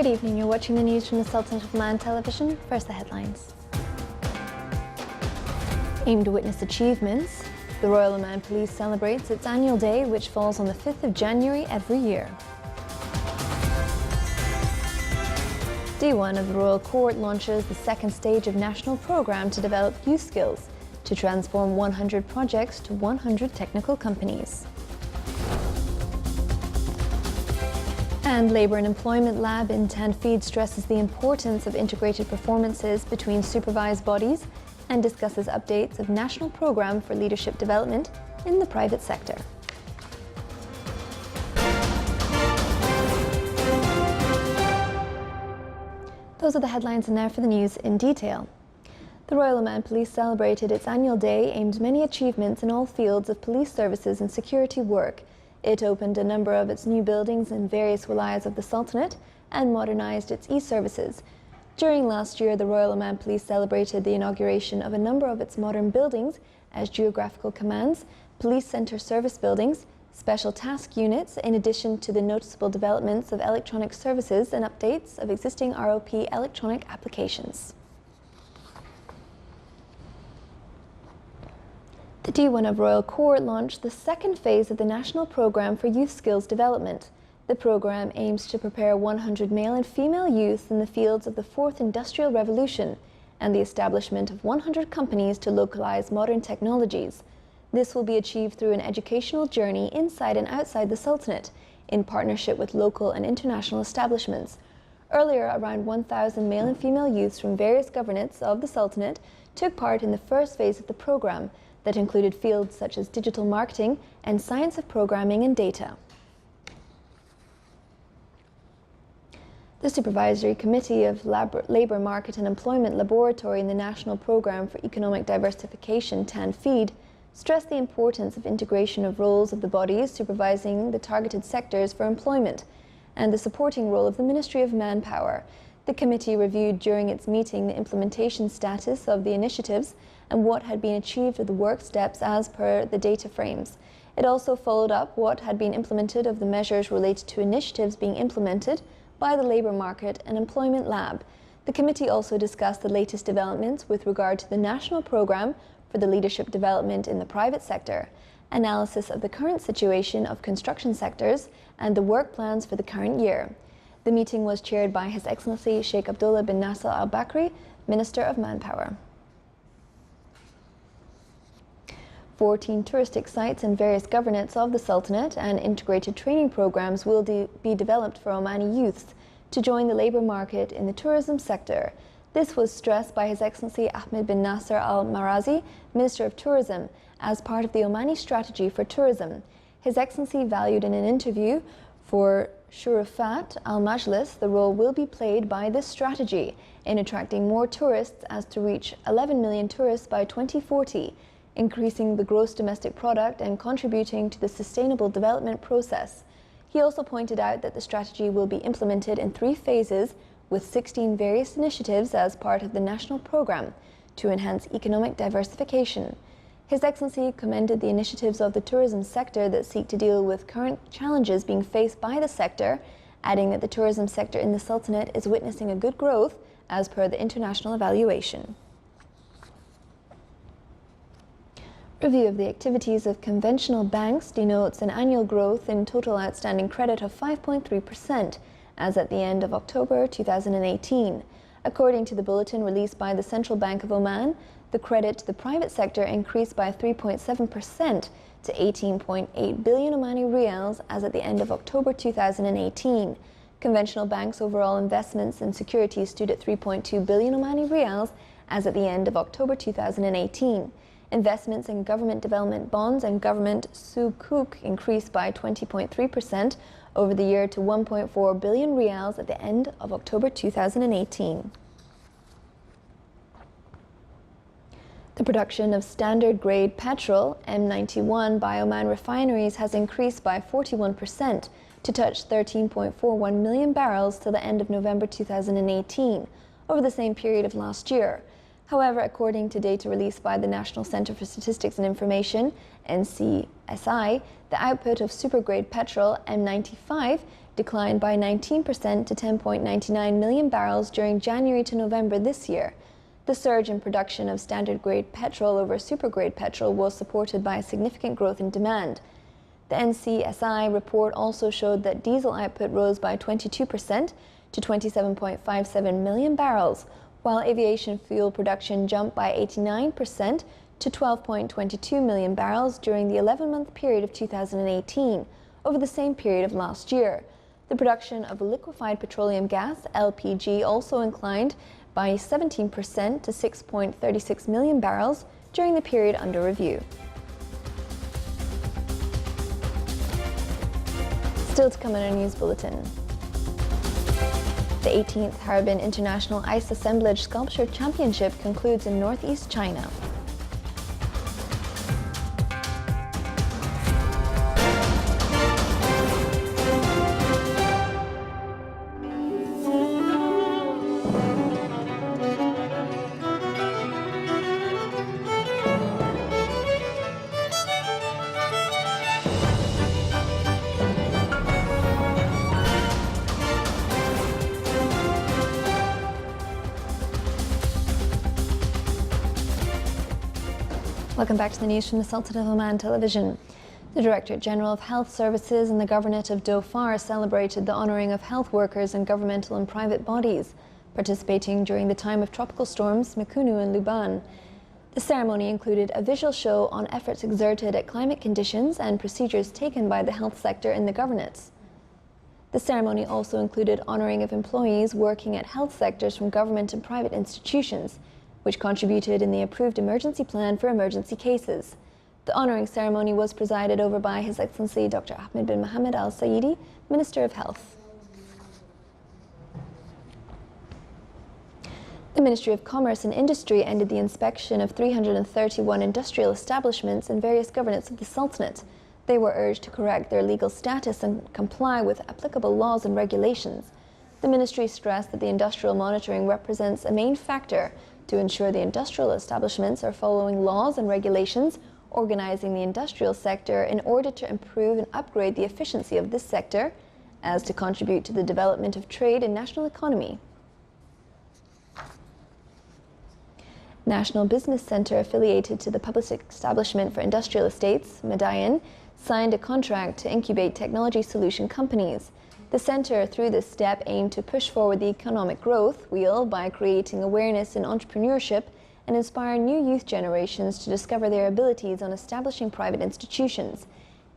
Good evening, you're watching the news from the Sultanate of Oman television. First the headlines. Aimed to witness achievements, the Royal Oman Police celebrates its annual day, which falls on the 5th of January every year. D1 of the Royal Court launches the second stage of national programme to develop youth skills to transform 100 projects to 100 technical companies. And Labour and Employment Lab in Tanfeed stresses the importance of integrated performances between supervised bodies and discusses updates of national programme for leadership development in the private sector. Those are the headlines, and now for the news in detail. The Royal Oman Police celebrated its annual day aimed many achievements in all fields of police services and security work. It opened a number of its new buildings in various wilayas of the Sultanate and modernised its e-services. During last year, the Royal Oman Police celebrated the inauguration of a number of its modern buildings as geographical commands, police centre service buildings, special task units, in addition to the noticeable developments of electronic services and updates of existing ROP electronic applications. The D1 of Royal Court launched the second phase of the National Programme for Youth Skills Development. The programme aims to prepare 100 male and female youth in the fields of the Fourth Industrial Revolution and the establishment of 100 companies to localise modern technologies. This will be achieved through an educational journey inside and outside the Sultanate, in partnership with local and international establishments. Earlier, around 1,000 male and female youths from various governorates of the Sultanate took part in the first phase of the programme, that included fields such as digital marketing and science of programming and data. The Supervisory Committee of Labour Market and Employment Laboratory in the National Programme for Economic Diversification, Tanfeed, stressed the importance of integration of roles of the bodies supervising the targeted sectors for employment and the supporting role of the Ministry of Manpower. The committee reviewed during its meeting the implementation status of the initiatives and what had been achieved with the work steps as per the data frames. It also followed up what had been implemented of the measures related to initiatives being implemented by the Labour Market and Employment Lab. The committee also discussed the latest developments with regard to the national programme for the leadership development in the private sector, analysis of the current situation of construction sectors, and the work plans for the current year. The meeting was chaired by His Excellency Sheikh Abdullah bin Nasser Al Bakri, Minister of Manpower. 14 touristic sites in various governorates of the Sultanate and integrated training programs will be developed for Omani youths to join the labour market in the tourism sector. This was stressed by His Excellency Ahmed bin Nasser Al Marazi, Minister of Tourism, as part of the Omani strategy for tourism. His Excellency valued in an interview for Shurafat Al Majlis the role will be played by this strategy in attracting more tourists as to reach 11 million tourists by 2040, increasing the gross domestic product and contributing to the sustainable development process. He also pointed out that the strategy will be implemented in 3 phases with 16 various initiatives as part of the national programme to enhance economic diversification. His Excellency commended the initiatives of the tourism sector that seek to deal with current challenges being faced by the sector, adding that the tourism sector in the Sultanate is witnessing a good growth as per the international evaluation. Review of the activities of conventional banks denotes an annual growth in total outstanding credit of 5.3% as at the end of October 2018. According to the bulletin released by the Central Bank of Oman, the credit to the private sector increased by 3.7% to 18.8 billion Omani Rials as at the end of October 2018. Conventional banks' overall investments in securities stood at 3.2 billion Omani Rials as at the end of October 2018. Investments in government development bonds and government sukuk increased by 20.3% over the year to 1.4 billion Rials at the end of October 2018. The production of standard-grade petrol, M91, by Oman refineries has increased by 41% to touch 13.41 million barrels till the end of November 2018, over the same period of last year. However, according to data released by the National Centre for Statistics and Information, NCSI, the output of supergrade petrol M95 declined by 19% to 10.99 million barrels during January to November this year. The surge in production of standard grade petrol over supergrade petrol was supported by a significant growth in demand. The NCSI report also showed that diesel output rose by 22% to 27.57 million barrels, while aviation fuel production jumped by 89% to 12.22 million barrels during the 11-month period of 2018, over the same period of last year. The production of liquefied petroleum gas, LPG, also inclined by 17% to 6.36 million barrels during the period under review. Still to come in our news bulletin. The 18th Harbin International Ice Assemblage Sculpture Championship concludes in northeast China. Welcome back to the news from the Sultan of Oman television. The Directorate General of Health Services and the Governorate of Dhofar celebrated the honouring of health workers and governmental and private bodies participating during the time of tropical storms Mikunu and Luban. The ceremony included a visual show on efforts exerted at climate conditions and procedures taken by the health sector in the governorates. The ceremony also included honouring of employees working at health sectors from government and private institutions, which contributed in the approved emergency plan for emergency cases. The honouring ceremony was presided over by His Excellency Dr. Ahmed bin Mohammed Al Sayedi, Minister of Health. The Ministry of Commerce and Industry ended the inspection of 331 industrial establishments in various governorates of the Sultanate. They were urged to correct their legal status and comply with applicable laws and regulations. The ministry stressed that the industrial monitoring represents a main factor to ensure the industrial establishments are following laws and regulations, organizing the industrial sector in order to improve and upgrade the efficiency of this sector, as to contribute to the development of trade and national economy. National Business Centre, affiliated to the Public Establishment for Industrial Estates, Madayan, signed a contract to incubate technology solution companies. The centre, through this step, aimed to push forward the economic growth wheel by creating awareness in entrepreneurship and inspire new youth generations to discover their abilities on establishing private institutions,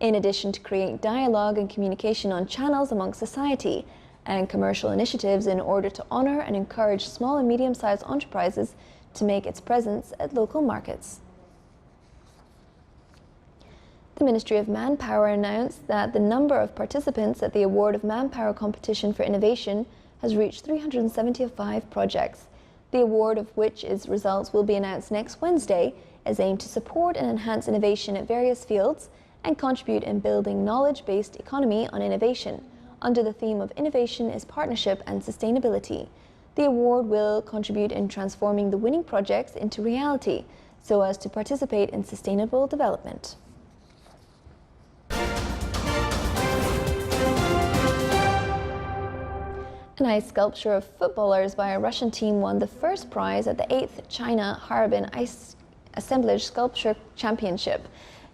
in addition to create dialogue and communication on channels among society and commercial initiatives in order to honour and encourage small and medium-sized enterprises to make its presence at local markets. The Ministry of Manpower announced that the number of participants at the Award of Manpower Competition for Innovation has reached 375 projects. The award, of which its results will be announced next Wednesday, is aimed to support and enhance innovation at various fields and contribute in building knowledge-based economy on innovation, under the theme of Innovation is Partnership and Sustainability. The award will contribute in transforming the winning projects into reality so as to participate in sustainable development. An ice sculpture of footballers by a Russian team won the first prize at the 8th China Harbin Ice Assemblage Sculpture Championship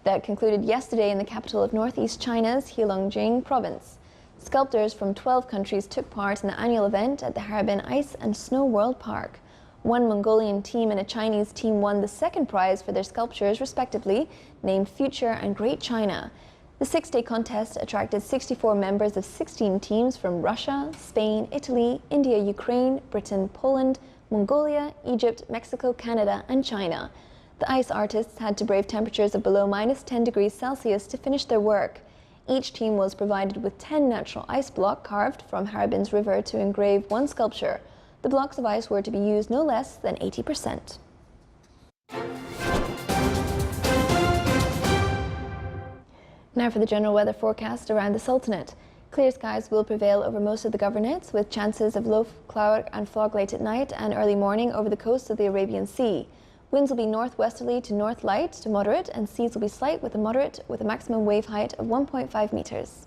that concluded yesterday in the capital of northeast China's Heilongjiang province. Sculptors from 12 countries took part in the annual event at the Harbin Ice and Snow World Park. One Mongolian team and a Chinese team won the second prize for their sculptures, respectively, named Future and Great China. The 6-day contest attracted 64 members of 16 teams from Russia, Spain, Italy, India, Ukraine, Britain, Poland, Mongolia, Egypt, Mexico, Canada, and China. The ice artists had to brave temperatures of below -10 degrees Celsius to finish their work. Each team was provided with 10 natural ice blocks carved from Harbin's river to engrave one sculpture. The blocks of ice were to be used no less than 80%. Now for the general weather forecast around the Sultanate. Clear skies will prevail over most of the governorate, with chances of low cloud and fog late at night and early morning over the coast of the Arabian Sea. Winds will be northwesterly to north light to moderate, and seas will be slight with a maximum wave height of 1.5 meters.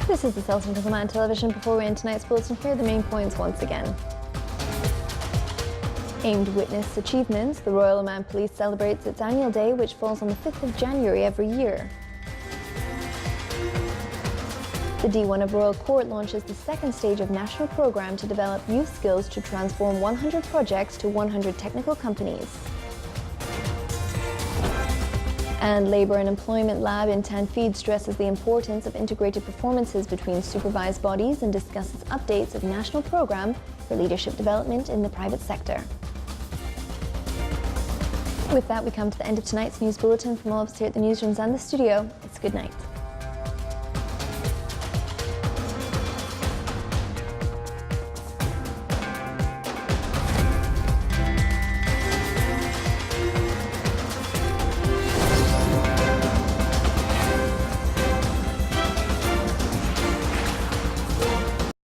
This is the Sultan Command Television. Before we end tonight's bulletin, here are the main points once again. Aimed witness achievements, the Royal Oman Police celebrates its annual day, which falls on the 5th of January every year. The D1 of Royal Court launches the second stage of national programme to develop youth skills to transform 100 projects to 100 technical companies. And Labour and Employment Lab in Tanfeed stresses the importance of integrated performances between supervised bodies and discusses updates of national programme for leadership development in the private sector. With that, we come to the end of tonight's news bulletin. From all of us here at the newsrooms and the studio, it's good night.